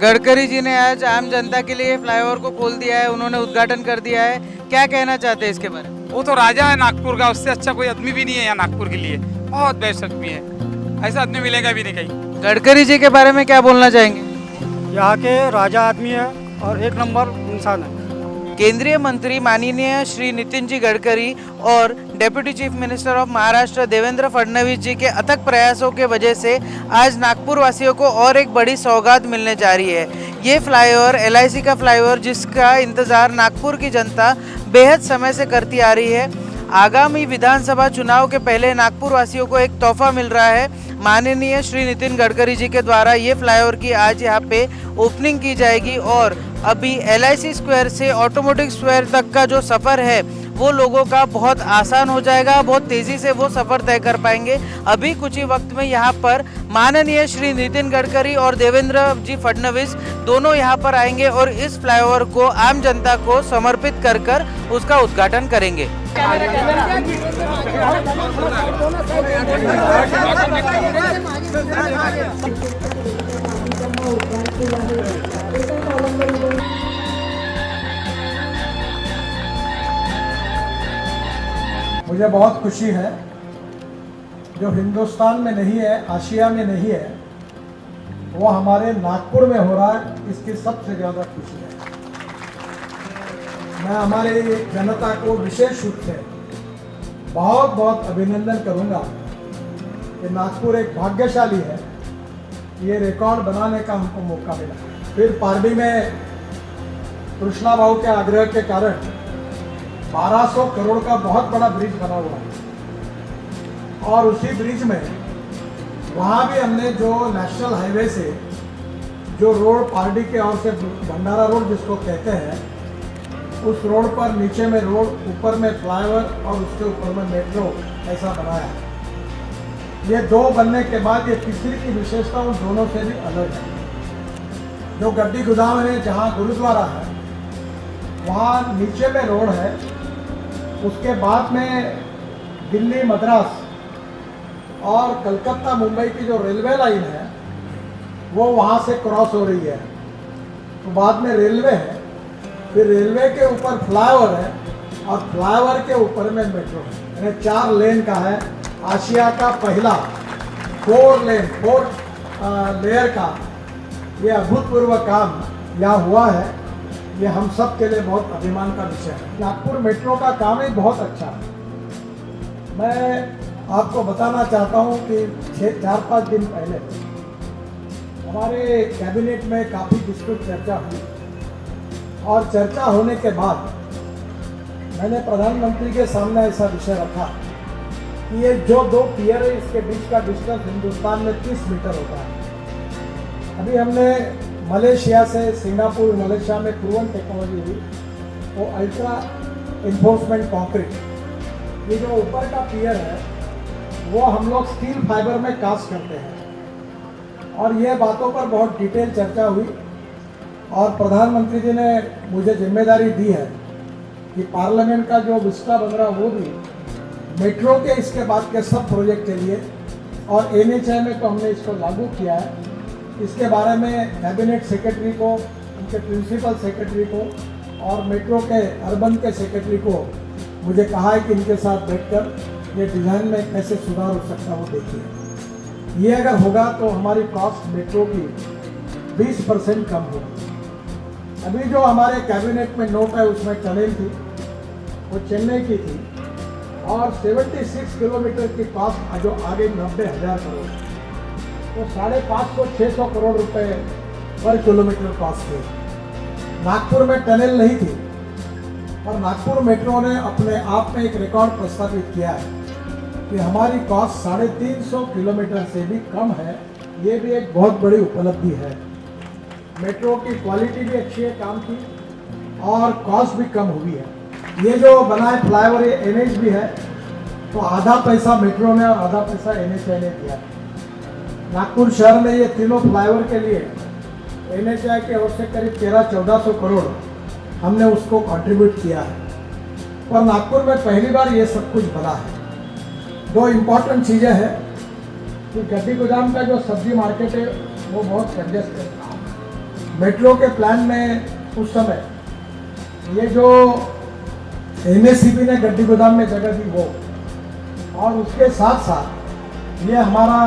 गडकरी जी ने आज आम जनता के लिए फ्लाईओवर को खोल दिया है, उन्होंने उद्घाटन कर दिया है। क्या कहना चाहते हैं इसके बारे में? वो तो राजा है नागपुर का, उससे अच्छा कोई आदमी भी नहीं है यहाँ नागपुर के लिए। बहुत बेस्ट आदमी है, ऐसा आदमी मिलेगा भी नहीं कहीं। गडकरी जी के बारे में क्या बोलना चाहेंगे? यहाँ के राजा आदमी है और एक नंबर इंसान है। केंद्रीय मंत्री माननीय श्री नितिन जी गडकरी और deputy chief minister of Maharashtra Devendra Fadnavis ji के अथक प्रयासों के वजह से आज नागपुर वासियों को और एक बड़ी सौगात मिलने जा रही है। ये फ्लाईओवर LIC का फ्लाईओवर जिसका इंतज़ार नागपुर की जनता बेहद समय से करती आ रही है। आगामी विधानसभा चुनाव के पहले नागपुर वासियों को एक तोहफा मिल रहा है। माननीय श्री नितिन गडकरी जी के द्वारा ये फ्लाईओवर की आज यहाँ पे ओपनिंग की जाएगी और अभी LIC स्क्वायर से ऑटोमोटिव स्क्वायर तक का जो सफ़र है वो लोगों का बहुत आसान हो जाएगा, बहुत तेज़ी से वो सफ़र तय कर पाएंगे। अभी कुछ ही वक्त में यहाँ पर माननीय श्री नितिन गडकरी और देवेंद्र जी फडणवीस दोनों यहाँ पर आएंगे और इस फ्लाईओवर को आम जनता को समर्पित कर कर उसका उद्घाटन करेंगे। मुझे बहुत खुशी है, जो हिंदुस्तान में नहीं है, आशिया में नहीं है, वो हमारे नागपुर में हो रहा है, इसकी सबसे ज़्यादा खुशी है। मैं हमारे जनता को विशेष रूप से बहुत बहुत अभिनंदन करूंगा कि नागपुर एक भाग्यशाली है, ये रिकॉर्ड बनाने का हमको मौका मिला। फिर पारडी में कृष्णा भाऊ के आग्रह के कारण 1200 करोड़ का बहुत बड़ा ब्रिज बना हुआ है और उसी ब्रिज में वहाँ भी हमने जो नेशनल हाईवे से जो रोड पारडी के ओर से भंडारा रोड जिसको कहते हैं, उस रोड पर नीचे में रोड, ऊपर में फ्लाईओवर और उसके ऊपर में मेट्रो ऐसा बनाया है। ये दो बनने के बाद ये तीसरी की विशेषता उन दोनों से भी अलग है। जो गड्डी गोदाम है जहाँ गुरुद्वारा है वहाँ नीचे में रोड है, उसके बाद में दिल्ली, मद्रास और कलकत्ता, मुंबई की जो रेलवे लाइन है वो वहाँ से क्रॉस हो रही है। तो बाद में रेलवे है, फिर रेलवे के ऊपर फ्लाईओवर है और फ्लाईओवर के ऊपर में मेट्रो है। यानी 4 लेन का है। आशिया का पहला 4 लेयर का ये अभूतपूर्व काम यहाँ हुआ है। ये हम सब के लिए बहुत अभिमान का विषय है। नागपुर मेट्रो का काम ही बहुत अच्छा है। मैं आपको बताना चाहता हूँ कि 4-5 दिन पहले हमारे कैबिनेट में काफ़ी विस्तृत चर्चा हुई और चर्चा होने के बाद मैंने प्रधानमंत्री के सामने ऐसा विषय रखा कि ये जो 2 पियर है इसके बीच का डिस्टेंस हिंदुस्तान में 30 मीटर होता है। अभी हमने मलेशिया से, सिंगापुर, मलेशिया में प्रूवन टेक्नोलॉजी हुई, वो अल्ट्रा इन्फोर्समेंट कंक्रीट, ये जो ऊपर का पियर है वो हम लोग स्टील फाइबर में कास्ट करते हैं। और ये बातों पर बहुत डिटेल चर्चा हुई और प्रधानमंत्री जी ने मुझे जिम्मेदारी दी है कि पार्लियामेंट का जो विस्टा बन रहा वो भी मेट्रो के इसके बाद के सब प्रोजेक्ट के लिए, और NHAI में तो हमने इसको लागू किया है। इसके बारे में कैबिनेट सेक्रेटरी को, उनके प्रिंसिपल सेक्रेटरी को और मेट्रो के अर्बन के सेक्रेटरी को मुझे कहा है कि इनके साथ बैठकर ये डिज़ाइन में कैसे सुधार हो सकता है वो देखिए। ये अगर होगा तो हमारी कॉस्ट मेट्रो की 20% कम होगी। अभी जो हमारे कैबिनेट में नोट है उसमें टनल थी, वो चेन्नई की थी और 76 किलोमीटर की कॉस्ट जो आ गई 90,000 करोड़, तो 550-600 करोड़ रुपए पर किलोमीटर कॉस्ट थी। नागपुर में टनल नहीं थी और नागपुर मेट्रो ने अपने आप में एक रिकॉर्ड प्रस्थापित किया है कि हमारी कॉस्ट 350 किलोमीटर से भी कम है। ये भी एक बहुत बड़ी उपलब्धि है। मेट्रो की क्वालिटी भी अच्छी है काम की और कॉस्ट भी कम हुई है। ये जो बना है फ्लाईओवर, ये NH भी है, तो आधा पैसा मेट्रो ने और आधा पैसा NHAI ने दिया। नागपुर शहर में ये तीनों फ्लाईओवर के लिए NHAI के ओर से करीब 1300-1400 करोड़ हमने उसको कंट्रीब्यूट किया है। पर नागपुर में पहली बार ये सब कुछ बना है। 2 इम्पॉर्टेंट चीज़ें हैं कि गड्डी गोदाम का जो सब्जी मार्केट है वो बहुत कंजेस्टेड था। मेट्रो के प्लान में उस समय ये जो एमएससीबी ने गड्डी गोदाम में जगह दी वो, और उसके साथ साथ ये हमारा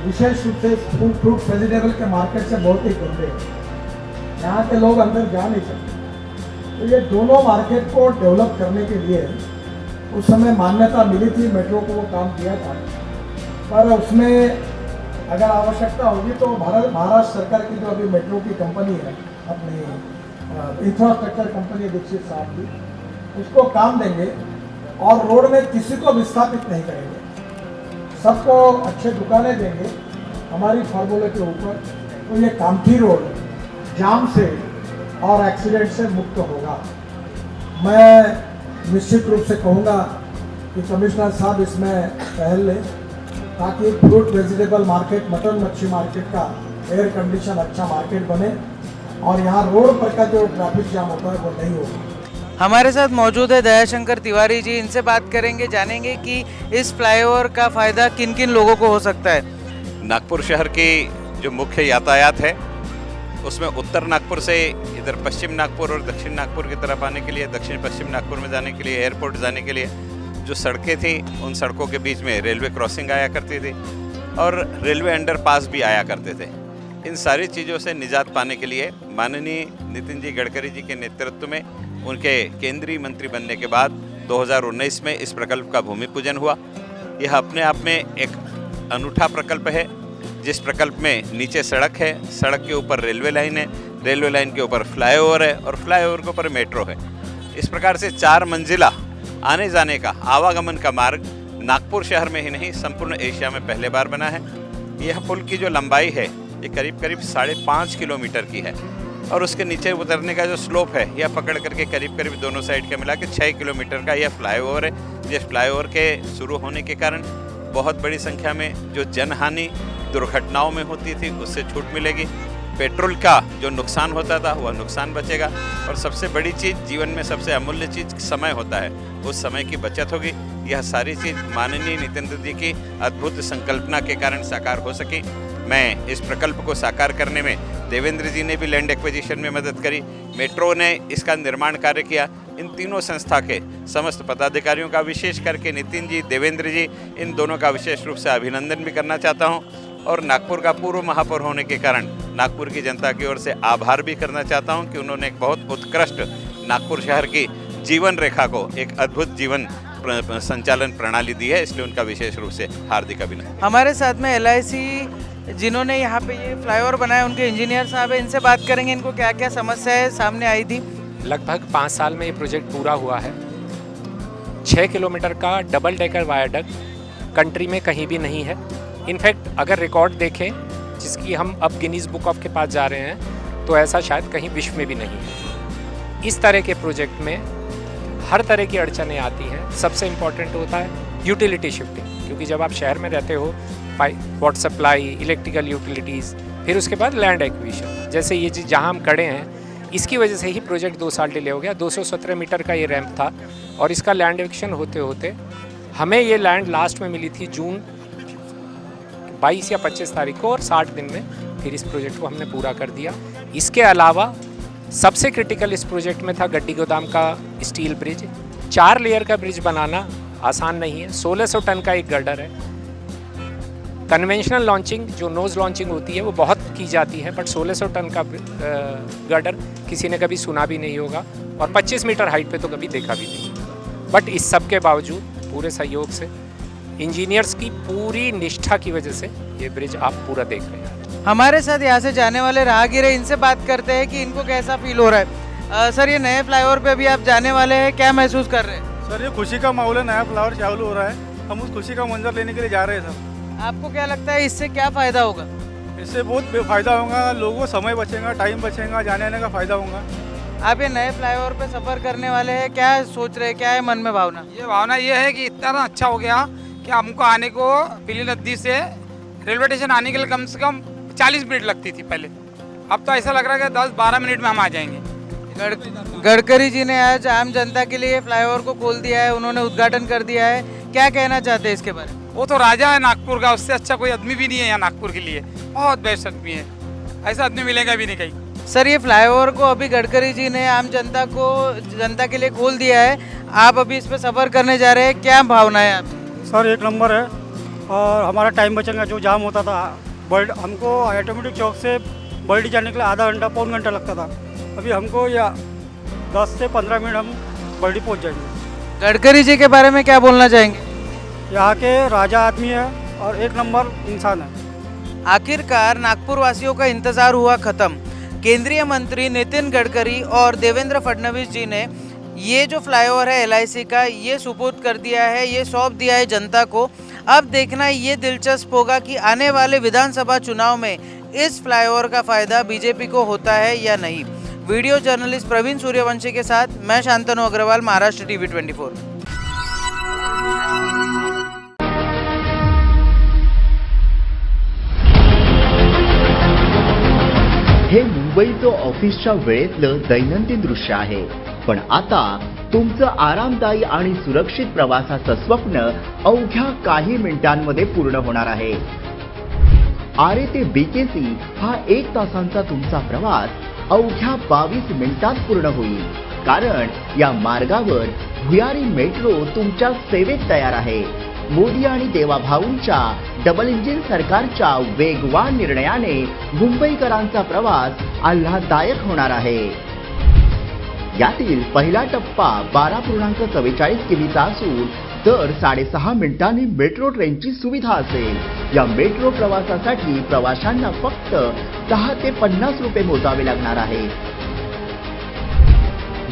विशेष रूप से फ्रूट वेजिटेबल के मार्केट से बहुत ही दूर है, यहाँ के लोग अंदर जा नहीं सकते। तो ये दोनों मार्केट को डेवलप करने के लिए उस समय मान्यता मिली थी, मेट्रो को वो काम किया था, पर उसमें अगर आवश्यकता होगी तो महाराष्ट्र सरकार की जो अभी मेट्रो की कंपनी है, अपनी इंफ्रास्ट्रक्चर कंपनी दीक्षित साहब की, उसको काम देंगे और रोड में किसी को विस्थापित नहीं करेंगे, सबको अच्छे दुकानें देंगे हमारी फार्मूले के ऊपर। तो ये कामठी रोड जाम से और एक्सीडेंट से मुक्त होगा। मैं निश्चित रूप से कहूँगा कि कमिश्नर साहब इसमें पहल लें ताकि फ्रूट वेजिटेबल मार्केट, मटन मच्छी मार्केट का एयर कंडीशन अच्छा मार्केट बने और यहाँ रोड पर का जो ट्रैफिक जाम होता है वो नहीं होगा। हमारे साथ मौजूद है दयाशंकर तिवारी जी, इनसे बात करेंगे, जानेंगे कि इस फ्लाईओवर का फ़ायदा किन किन लोगों को हो सकता है। नागपुर शहर की जो मुख्य यातायात है उसमें उत्तर नागपुर से इधर पश्चिम नागपुर और दक्षिण नागपुर की तरफ आने के लिए, दक्षिण पश्चिम नागपुर में जाने के लिए, एयरपोर्ट जाने के लिए जो सड़कें थी उन सड़कों के बीच में रेलवे क्रॉसिंग आया करती थी और रेलवे अंडरपास भी आया करते थे। इन सारी चीज़ों से निजात पाने के लिए माननीय नितिन जी गडकरी जी के नेतृत्व में उनके केंद्रीय मंत्री बनने के बाद 2019 में इस प्रकल्प का भूमि पूजन हुआ। यह अपने आप में एक अनूठा प्रकल्प है, जिस प्रकल्प में नीचे सड़क है, सड़क के ऊपर रेलवे लाइन है, रेलवे लाइन के ऊपर फ्लाईओवर है और फ्लाईओवर के ऊपर मेट्रो है। इस प्रकार से 4 मंजिला आने जाने का आवागमन का मार्ग नागपुर शहर में ही नहीं संपूर्ण एशिया में पहले बार बना है। यह पुल की जो लंबाई है ये करीब करीब 5.5 किलोमीटर की है और उसके नीचे उतरने का जो स्लोप है यह पकड़ करके करीब करीब दोनों साइड का मिला के 6 किलोमीटर का यह फ्लाईओवर है। जिस फ्लाईओवर के शुरू होने के कारण बहुत बड़ी संख्या में जो जनहानि दुर्घटनाओं में होती थी उससे छूट मिलेगी, पेट्रोल का जो नुकसान होता था वह नुकसान बचेगा और सबसे बड़ी चीज़ जीवन में सबसे अमूल्य चीज़ समय होता है, उस समय की बचत होगी। यह सारी चीज़ माननीय नितिन जी की अद्भुत संकल्पना के कारण साकार हो सकी। मैं इस प्रकल्प को साकार करने में देवेंद्र जी ने भी लैंड एक्विजिशन में मदद करी, मेट्रो ने इसका निर्माण कार्य किया। इन तीनों संस्था के समस्त पदाधिकारियों का विशेष करके नितिन जी, देवेंद्र जी, इन दोनों का विशेष रूप से अभिनंदन भी करना चाहता हूं और नागपुर का पूर्व महापौर होने के कारण नागपुर की जनता की ओर से आभार भी करना चाहता हूं कि उन्होंने एक बहुत उत्कृष्ट नागपुर शहर की जीवन रेखा को एक अद्भुत जीवन संचालन प्रणाली दी है, इसलिए उनका विशेष रूप से हार्दिक अभिनंदन। हमारे साथ में LIC जिन्होंने यहाँ पे ये फ्लाईओवर बनाया उनके इंजीनियर साहब हैं, इनसे बात करेंगे इनको क्या क्या समस्याएं सामने आई थी। लगभग 5 साल में ये प्रोजेक्ट पूरा हुआ है। 6 किलोमीटर का डबल डेकर वायाडक्ट कंट्री में कहीं भी नहीं है। इनफैक्ट अगर रिकॉर्ड देखें जिसकी हम अब गिनीज बुक ऑफ के पास जा रहे हैं तो ऐसा शायद कहीं विश्व में भी नहीं है। इस तरह के प्रोजेक्ट में हर तरह की अड़चनें आती हैं। सबसे इम्पॉर्टेंट होता है यूटिलिटी शिफ्टिंग, क्योंकि जब आप शहर में रहते हो वाटर सप्लाई, इलेक्ट्रिकल यूटिलिटीज़, फिर उसके बाद लैंड एक्विजिशन। जैसे ये चीज़ जहाँ हम खड़े हैं इसकी वजह से ही प्रोजेक्ट 2 साल डिले हो गया। 217 मीटर का ये रैंप था और इसका लैंड एक्विजिशन होते होते हमें ये लैंड लास्ट में मिली थी जून 22 या 25 तारीख को और 60 दिन में फिर इस प्रोजेक्ट को हमने पूरा कर दिया। इसके अलावा सबसे क्रिटिकल इस प्रोजेक्ट में था गड्डी गोदाम का स्टील ब्रिज। 4 लेयर का ब्रिज बनाना आसान नहीं है। 1600 टन का एक गर्डर है। कन्वेंशनल लॉन्चिंग जो नोज़ लॉन्चिंग होती है वो बहुत की जाती है, बट 1600 टन का गर्डर किसी ने कभी सुना भी नहीं होगा और 25 मीटर हाइट पे तो कभी देखा भी नहीं। बट इस सब के बावजूद पूरे सहयोग से, इंजीनियर्स की पूरी निष्ठा की वजह से ये ब्रिज आप पूरा देख रहे हैं। हमारे साथ यहाँ से जाने वाले राहगीर हैं, इनसे बात करते हैं कि इनको कैसा फील हो रहा है। सर, ये नए फ्लाईओवर पे अभी आप जाने वाले हैं, क्या महसूस कर रहे हैं? सर ये खुशी का माहौल है, नया फ्लावर चालू हो रहा है, हम उस खुशी का मंजर लेने के लिए जा रहे हैं सर। आपको क्या लगता है इससे क्या फ़ायदा होगा? इससे बहुत फ़ायदा होगा, लोगों को समय बचेगा, टाइम बचेगा, जाने आने का फ़ायदा होगा। आप ये नए फ्लाईओवर पे सफ़र करने वाले हैं, क्या सोच रहे हैं, क्या है मन में भावना? ये भावना ये है कि इतना अच्छा हो गया कि हमको आने को पीली नदी से रेलवे स्टेशन आने के लिए कम से कम 40 मिनट लगती थी पहले। अब तो ऐसा लग रहा है कि 10-12 मिनट में हम आ जाएंगे। गडकरी जी ने आज आम जनता के लिए फ्लाईओवर को खोल दिया है, उन्होंने उद्घाटन कर दिया है, क्या कहना चाहते हैं इसके बारे में? वो तो राजा है नागपुर का, उससे अच्छा कोई आदमी भी नहीं है यहाँ नागपुर के लिए। बहुत बेस्ट आदमी है, ऐसा आदमी मिलेगा भी नहीं कहीं। सर ये फ्लाईओवर को अभी गडकरी जी ने आम जनता के लिए खोल दिया है, आप अभी इस पर सफ़र करने जा रहे हैं, क्या भावना है आपकी? सर एक नंबर है और हमारा टाइम बचेगा। जो जाम होता था हमको ऑटोमेटिक चौक से बर्डी जाने के लिए आधा घंटा पौन घंटा लगता था, अभी हमको या 10 से 15 मिनट हम बर्डी पहुंच जाएंगे। गडकरी जी के बारे में क्या बोलना चाहेंगे? यहाँ के राजा आदमी है और एक नंबर इंसान है। आखिरकार नागपुर वासियों का इंतजार हुआ खत्म। केंद्रीय मंत्री नितिन गडकरी और देवेंद्र फडणवीस जी ने ये जो फ्लाईओवर है LIC का, ये सुपुर्द कर दिया है, ये सौंप दिया है जनता को। अब देखना ये दिलचस्प होगा कि आने वाले विधानसभा चुनाव में इस फ्लाईओवर का फायदा बीजेपी को होता है या नहीं। वीडियो जर्नलिस्ट प्रवीण सूर्यवंशी के साथ मैं शांतनु अग्रवाल, महाराष्ट्र TV 24। हे मुंबईचं ऑफिसच्या वेळेतलं दैनंदिन दृश्य आहे, पण आता तुमचं आरामदायी आणि सुरक्षित प्रवासाचं स्वप्न अवघ्या काही मिनिटांमध्ये पूर्ण होणार आहे। आरे ते BKC हा 1 तासांचा तुमचा प्रवास अवघ्या 22 मिनिटात पूर्ण होईल, कारण या मार्गावर भुयारी मेट्रो तुमच्या सेवेत तयार आहे। मोदी आणि देवाभाऊंच्या डबल इंजिन सरकारच्या वेगवान निर्णयाने मुंबईकरांचा प्रवास आल्हाददायक होणार आहे। यातील पहिला टप्पा 12.44 किमीचा असून दर 6.5 मिनिटांनी मेट्रो ट्रेनची सुविधा असेल। या मेट्रो प्रवासासाठी प्रवाशांना फक्त 10 ते 50 रुपये मोजावे लागणार आहे।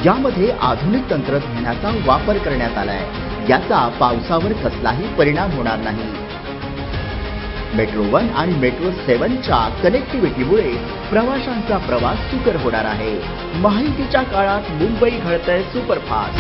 यामध्ये आधुनिक तंत्रज्ञानाचा वापर करण्यात आलाय, याचा पावसावर कसलाही परिणाम होणार नाही। मेट्रो 1 आणि मेट्रो 7च्या कनेक्टिव्हिटीमुळे प्रवाशांचा प्रवास सुकर होणार आहे। माहितीच्या काळात मुंबई घडतंय सुपरफास्ट।